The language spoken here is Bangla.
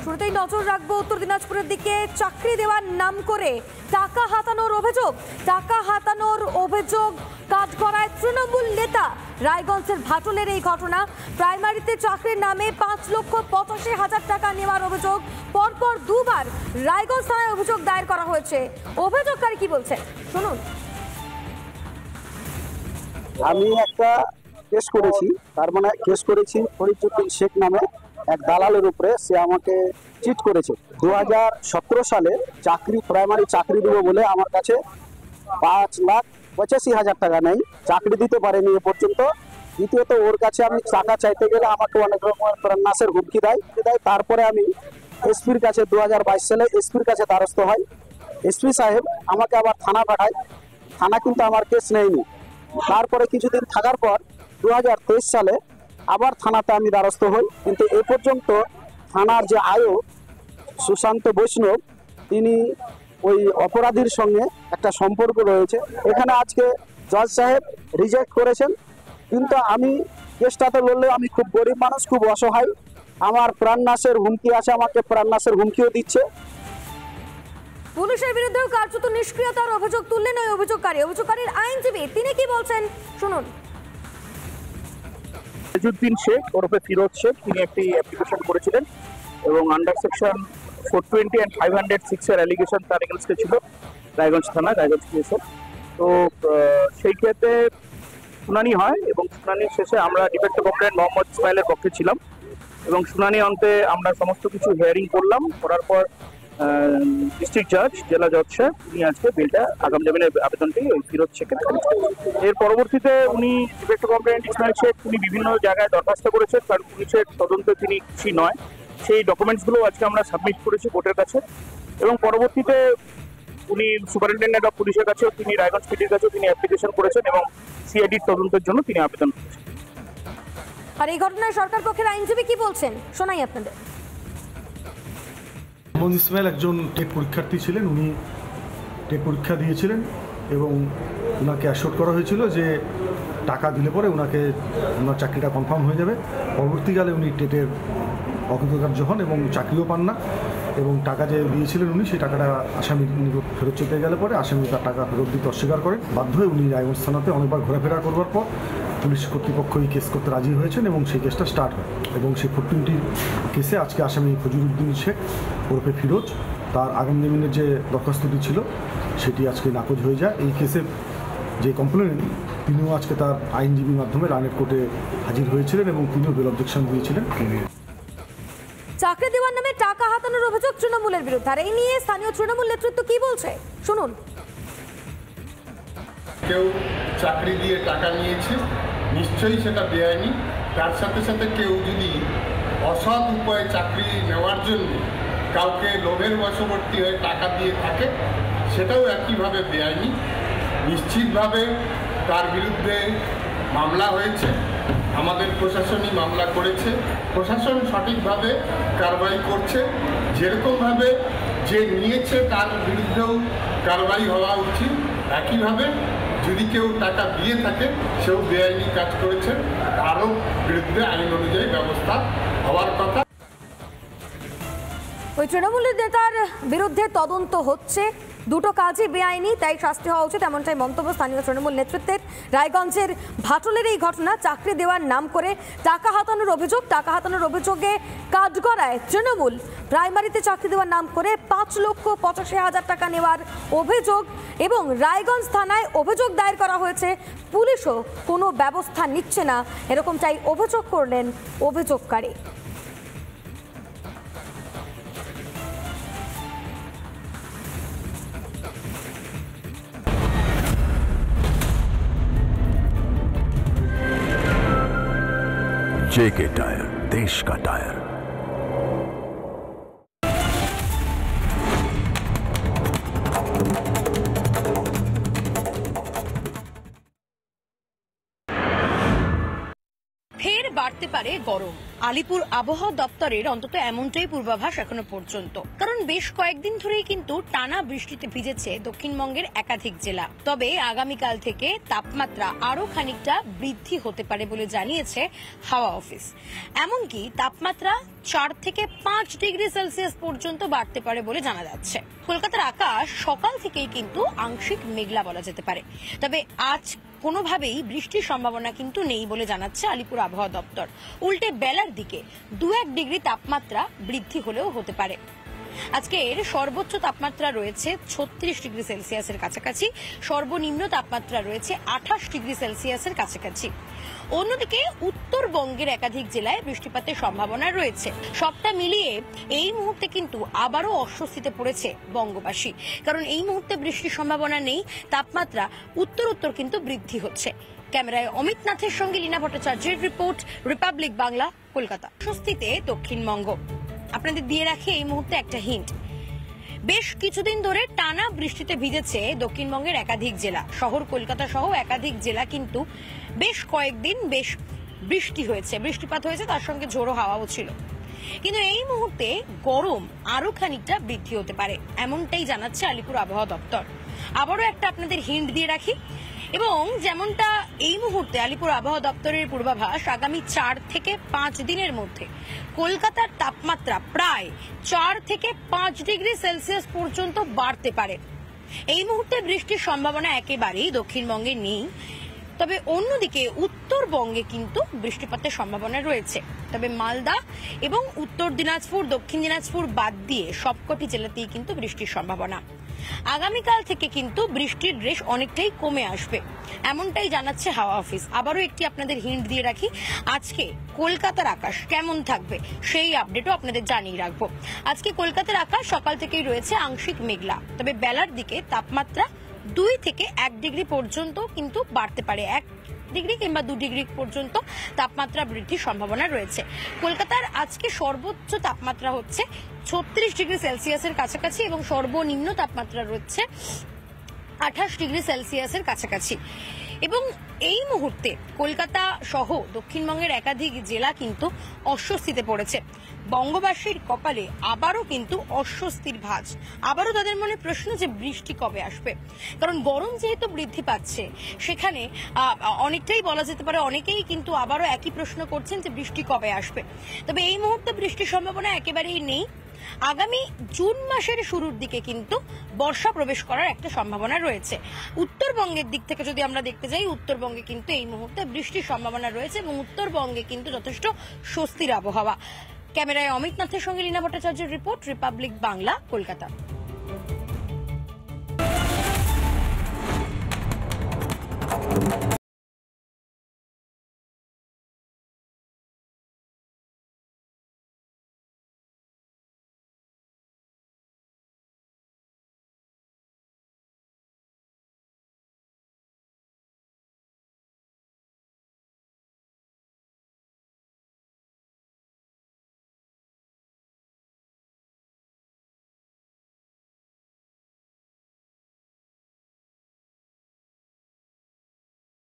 শুরুতেই নজর রাখবো উত্তর দিনাজপুরের দিকে। চাকরি দেওয়ার নাম করে টাকা হাতানোর অভিযোগ কাঠগড়ায় তৃণমূল নেতা। রায়গঞ্জের ভাটুলের এই ঘটনা। প্রাইমারিতে চাকরির নামে 5,85,000 টাকা নেওয়ার অভিযোগ। পরপর দুবার রায়গঞ্জ থানায় অভিযোগ দায়ের করা হয়েছে। অভিযোগকারী কি বলছে শুনুন। আমি একটা কেস করেছি, তার মানে কেস করেছি ফরিদুদ্দিন শেখ নামে এক দালালের উপরে। সে আমাকে চিট করেছে। 2017 সালে প্রাইমারি চাকরি দেবো বলে আমার কাছে 5,85,000 টাকা নেই, চাকরি দিতে পারেনি এ পর্যন্ত। দ্বিতীয়ত ওর কাছে আমি টাকা চাইতে গেলে আমাকে অনেক রকমের প্রাণনাশের হুমকি দেয়। তারপরে আমি এসপির কাছে 2022 সালে এসপির কাছে দ্বারস্থ হয়। এসপি সাহেব আমাকে আবার থানা পাঠায়। থানা কিন্তু আমার কেস নেয়নি। তারপরে কিছুদিন থাকার পর 2023 সালে আবার থানাতে আমি দ্বারস্থ হই, কিন্তু এ পর্যন্ত থানার যে আয়ো সুশান্ত বৈষ্ণব, তিনি ওই অপরাধীর সঙ্গে একটা সম্পর্ক রয়েছে। এখানে আজকে জজ সাহেব রিজেক্ট করেছেন, কিন্তু আমি কেসটাতে লড়লেও আমি খুব গরিব মানুষ, খুব অসহায়। আমার প্রাণনাশের হুমকি আছে, আমাকে প্রাণনাশের হুমকিও দিচ্ছে। পুলিশের বিরুদ্ধেও কার্যত নিষ্ক্রিয়তার অভিযোগ তুললেন ওই অভিযোগকারীর আইনজীবী। তিনি কি বলছেন শুনুন। ফরিদুদ্দিন শেখ ওরফে ফিরোজ শেখ, তিনি একটি অ্যাপ্লিকেশন করেছিলেন এবং আন্ডার সেকশন 420 and 506 এর অ্যালিগেশন তার এগেইনস্টে ছিল রায়গঞ্জ থানা, রায়গঞ্জ কেসে। তো সেই ক্ষেত্রে শুনানি হয় এবং শুনানির শেষে আমরা ডিফেক্টিভ কমপ্লেন্ট মোহাম্মদ ইসমাইলের পক্ষে ছিলাম এবং শুনানি অন্তে আমরা সমস্ত কিছু হিয়ারিং করলাম। করার পর ডিস্ট্রিক্ট জজ, জেলা জজ সাহেব, উনি আজকে বেলটা আগাম জামিনের আবেদনটি ওই ফিরোজ শেখের খারিজ করেছেন। এর পরবর্তীতে উনি ডিফেক্টিভ কমপ্লেন্ট ইসমাইল শেখ উনি বিভিন্ন জায়গায় দরখাস্ত করেছেন, কারণ পুলিশের তদন্তে তিনি খুশি নয়। সেই ডকুমেন্টসগুলো আজকে আমরা সাবমিট করেছি কোর্টের কাছে এবং পরবর্তীতে উনি সুপারিনটেন্ডেন্ট অফ পুলিশের কাছেও, তিনি রায়গঞ্জ পিডির কাছেও তিনি অ্যাপ্লিকেশন করেছেন এবং সিআইডির তদন্তের জন্য তিনি আবেদন করেছেন। আর এই ঘটনায় সরকার পক্ষের আইনজীবী কি বলছেন শোনাই আপনাদের। মোহাম্মদ ইসমাইল একজন টেট পরীক্ষার্থী ছিলেন। উনি টেট পরীক্ষা দিয়েছিলেন এবং ওনাকে অ্যাশোর করা হয়েছিল যে টাকা দিলে পরে ওনার চাকরিটা কনফার্ম হয়ে যাবে। পরবর্তীকালে উনি টেটের অকৃতকার্য হন এবং চাকরিও পান না এবং টাকা যে দিয়েছিলেন উনি, সেই টাকাটা আসামির নিকট ফেরত চেতে গেলে পরে আসামি তার টাকা ফেরত দিতে অস্বীকার করেন। বাধ্য হয়ে উনি রায়গঞ্জ থানাতে অনেকবার ঘোরাফেরা করবার পর পুলিশ কর্তৃপক্ষ এই কেস করতে রাজি হয়েছেন এবং সেই কেসটা স্টার্ট হয় এবং সেই 14টি কেসে আজকে আসামি ফজলুদ্দিন শেখ ওরফে ফিরোজ, তার আগাম জামিনের যে দরখাস্তটি ছিল সেটি আজকে নাকচ হয়ে যায়। এই কেসে যে কমপ্লেনেন্ট, তিনিও আজকে তার আইনজীবীর মাধ্যমে রানের কোর্টে হাজির হয়েছিলেন এবং তিনিও বেল অবজেকশন দিয়েছিলেন। চাকরি দেওয়ার নামে টাকা হাতানোর অভিযোগ তৃণমূলের বিরুদ্ধে, আর এই নিয়ে স্থানীয় তৃণমূল নেতৃত্ব কি বলছে শুনুন। কেউ চাকরি দিয়ে টাকা নিয়েছে, নিশ্চয়ই সেটা বেআইনি। তার সাথে সাথে কেউ যদি অসৎ উপায়ে চাকরি নেওয়ার জন্য কাউকে লোভের বশবর্তী হয়ে টাকা দিয়ে থাকে, সেটাও একইভাবে বেআইনি। নিশ্চিতভাবে তার বিরুদ্ধে মামলা হয়েছে, আমাদের প্রশাসনই মামলা করেছে। প্রশাসন সঠিকভাবে কারবাই করছে। যেরকমভাবে যে নিয়েছে তার বিরুদ্ধেও কারবাই হওয়া উচিত। একইভাবে যদি কেউ টাকা দিয়ে থাকে, সেও বেআইনি কাজ করেছে, তারও বিরুদ্ধে আইন অনুযায়ী ব্যবস্থা হওয়ার কথা। ওই তৃণমূল নেতার বিরুদ্ধে তদন্ত হচ্ছে, দুটো কাজই বেআইনি, তাই শাস্তি হওয়া উচিত, এমনটাই মন্তব্য স্থানীয় তৃণমূল নেতৃত্বের। রায়গঞ্জের ভাটুলের এই ঘটনা, চাকরি দেওয়ার নাম করে টাকা হাতানোর অভিযোগে কাঠগড়ায় তৃণমূল প্রাইমারিতে চাকরি দেওয়ার নাম করে 5,85,000 টাকা নেওয়ার অভিযোগ এবং রায়গঞ্জ থানায় অভিযোগ দায়ের করা হয়েছে। পুলিশও কোনো ব্যবস্থা নিচ্ছে না, এরকমটাই অভিযোগ করলেন অভিযোগকারী। JK टायर, देश का टायर। ফের বার্তা বাড়তে পারে গরম। আলিপুর আবহাওয়া দপ্তরের অন্তত এমনটাই পূর্বাভাস এখনো পর্যন্ত, কারণ বেশ কয়েকদিন ধরেই কিন্তু টানা বৃষ্টিতে ভিজেছে দক্ষিণবঙ্গের একাধিক জেলা। তবে আগামীকাল থেকে তাপমাত্রা আরো খানিকটা বৃদ্ধি হতে পারে বলে জানিয়েছে হাওয়া অফিস। এমনকি তাপমাত্রা 4 থেকে 5 ডিগ্রি সেলসিয়াস পর্যন্ত বাড়তে পারে বলে জানা যাচ্ছে। কলকাতার আকাশ সকাল থেকেই কিন্তু আংশিক মেঘলা বলা যেতে পারে, তবে আজ কোনোভাবেই বৃষ্টির সম্ভাবনা কিন্তু নেই বলে জানাচ্ছে আলিপুর আবহাওয়া দপ্তর। উল্টে বেলার দিকে 2-1 ডিগ্রি তাপমাত্রা বৃদ্ধি হলেও হতে পারে। আজকের সর্বোচ্চ তাপমাত্রা রয়েছে 36 ডিগ্রি সেলসিয়াসের কাছাকাছি, সর্বনিম্ন তাপমাত্রা রয়েছে 28 ডিগ্রি সেলসিয়াসের কাছাকাছি। অন্যদিকে উত্তরবঙ্গের একাধিক জেলায় বৃষ্টিপাতের সম্ভাবনা রয়েছে। সবটা মিলিয়ে এই মুহূর্তে কিন্তু আবারও অস্বস্তিতে পড়েছে বঙ্গবাসী, কারণ এই মুহূর্তে বৃষ্টির সম্ভাবনা নেই, তাপমাত্রা উত্তর কিন্তু বৃদ্ধি হচ্ছে। ক্যামেরায় অমিত নাথের সঙ্গে লীনা ভট্টাচার্যের রিপোর্ট, রিপাবলিক বাংলা, কলকাতা। স্বস্তিতে দক্ষিণবঙ্গ। আপনাদের দিয়ে রাখি এই মুহূর্তে একটা হিন্ট। বেশ কিছুদিন ধরে টানা বৃষ্টিতে ভিজেছে দক্ষিণবঙ্গের একাধিক জেলা। শহর কলকাতা সহ একাধিক জেলা কিন্তু বেশ কয়েকদিন বেশ বৃষ্টি হয়েছে, বৃষ্টিপাত হয়েছে, তার সঙ্গে ঝোড়ো হাওয়াও ছিল। কিন্তু এই মুহূর্তে গরম আরো খানিকটা বৃদ্ধি হতে পারে, এমনটাই জানাচ্ছে আলিপুর আবহাওয়া দপ্তর। আবারও একটা আপনাদের হিন্ট দিয়ে রাখি, এবং যেমনটা এই মুহূর্তে আলিপুর আবহাওয়া দপ্তরের পূর্বাভাস, আগামী 4 থেকে 5 দিনের মধ্যে কলকাতার তাপমাত্রা প্রায় 4 থেকে 5 ডিগ্রি সেলসিয়াস পর্যন্ত বাড়তে পারে। এই মুহূর্তে বৃষ্টির সম্ভাবনা একেবারেই দক্ষিণবঙ্গে নেই, তবে অন্যদিকে উত্তরবঙ্গে কিন্তু বৃষ্টিপাতের সম্ভাবনা রয়েছে। তবে মালদা এবং উত্তর দিনাজপুর, দক্ষিণ দিনাজপুর বাদ দিয়ে সবকটি জেলাতেই কিন্তু বৃষ্টির সম্ভাবনা। আগামীকাল থেকে কিন্তু বৃষ্টির রেশ অনেকটাই কমে আসবে, এমনটাই জানাচ্ছে হাওয়া অফিস। আবারও একটি আপনাদের হিন্ট দিয়ে রাখি, আজকে কলকাতার আকাশ কেমন থাকবে সেই আপডেটও আপনাদের জানিয়ে রাখবো। আজকে কলকাতার আকাশ সকাল থেকেই রয়েছে আংশিক মেঘলা, তবে বেলার দিকে তাপমাত্রা 2 থেকে 1 ডিগ্রি পর্যন্ত কিন্তু বাড়তে পারে। 1 ডিগ্রি কিংবা 2 ডিগ্রি পর্যন্ত তাপমাত্রা বৃদ্ধির সম্ভাবনা রয়েছে। কলকাতার আজকে সর্বোচ্চ তাপমাত্রা হচ্ছে 36 ডিগ্রি সেলসিয়াসের কাছাকাছি এবং সর্বনিম্ন তাপমাত্রা রয়েছে 28 ডিগ্রি সেলসিয়াসের কাছাকাছি। এবং এই মুহূর্তে কলকাতা সহ দক্ষিণবঙ্গের একাধিক জেলা কিন্তু অস্বস্তিতে পড়েছে। বঙ্গবাসীর কপালে আবারও কিন্তু অস্বস্তির ভাঁজ, আবারও তাদের মনে প্রশ্ন যে বৃষ্টি কবে আসবে। কারণ গরম যেহেতু বৃদ্ধি পাচ্ছে, সেখানে অনেকটাই বলা যেতে পারে অনেকেই কিন্তু আবারও একই প্রশ্ন করছেন যে বৃষ্টি কবে আসবে। তবে এই মুহূর্তে বৃষ্টির সম্ভাবনা একেবারেই নেই। আগামী জুন মাসের শুরুর দিকে কিন্তু বর্ষা প্রবেশ করার একটা সম্ভাবনা রয়েছে। উত্তরবঙ্গের দিক থেকে যদি আমরা দেখতে যাই, উত্তরবঙ্গে কিন্তু এই মুহূর্তে বৃষ্টির সম্ভাবনা রয়েছে এবং উত্তরবঙ্গে কিন্তু যথেষ্ট স্বস্তির আবহাওয়া। ক্যামেরায় অমিত নাথের সঙ্গে লীনা ভট্টাচার্যের রিপোর্ট, রিপাবলিক বাংলা, কলকাতা।